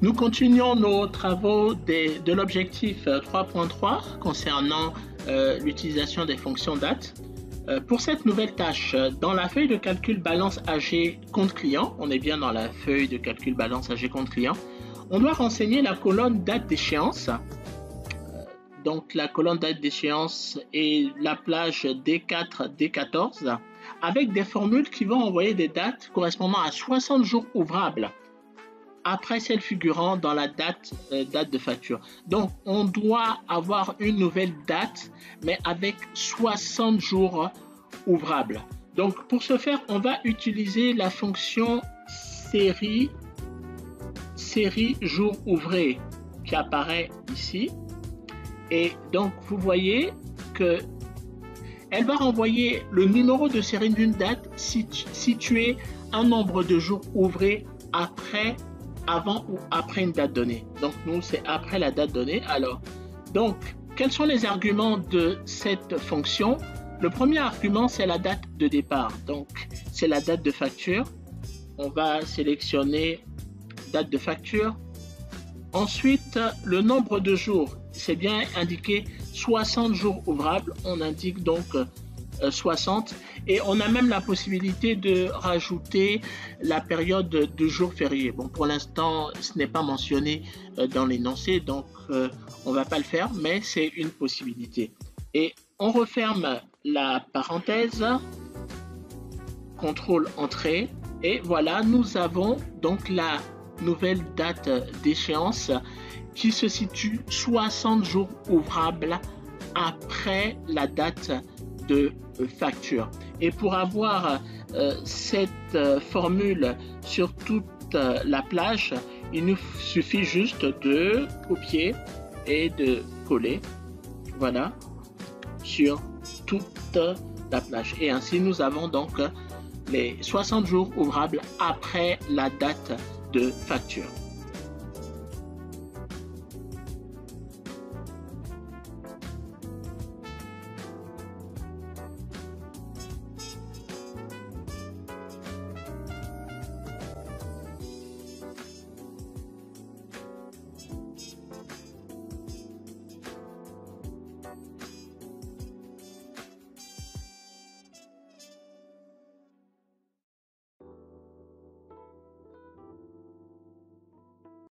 Nous continuons nos travaux de l'objectif 3.3 concernant l'utilisation des fonctions date. Pour cette nouvelle tâche, dans la feuille de calcul balance AG compte client, on est bien dans la feuille de calcul balance AG compte client, on doit renseigner la colonne date d'échéance. Donc la colonne date d'échéance est la plage D4, D14, avec des formules qui vont envoyer des dates correspondant à 60 jours ouvrables après celle figurant dans la date de facture. Donc on doit avoir une nouvelle date, mais avec 60 jours ouvrables. Donc pour ce faire, on va utiliser la fonction série jour ouvré qui apparaît ici. Et donc vous voyez que elle va renvoyer le numéro de série d'une date situé un nombre de jours ouvrés avant ou après une date donnée. Donc nous c'est après la date donnée. Alors donc quels sont les arguments de cette fonction? Le premier argument c'est la date de départ, donc c'est la date de facture. On va sélectionner date de facture. Ensuite le nombre de jours, c'est bien indiqué 60 jours ouvrables, on indique donc 60 et on a même la possibilité de rajouter la période de jours fériés. Bon, pour l'instant ce n'est pas mentionné dans l'énoncé, donc on va pas le faire, mais c'est une possibilité. Et on referme la parenthèse, contrôle entrée, et voilà, nous avons donc la nouvelle date d'échéance qui se situe 60 jours ouvrables après la date de facture. Et pour avoir cette formule sur toute la plage, il nous suffit juste de copier et de coller, voilà, sur toute la plage. Et ainsi nous avons donc les 60 jours ouvrables après la date de facture.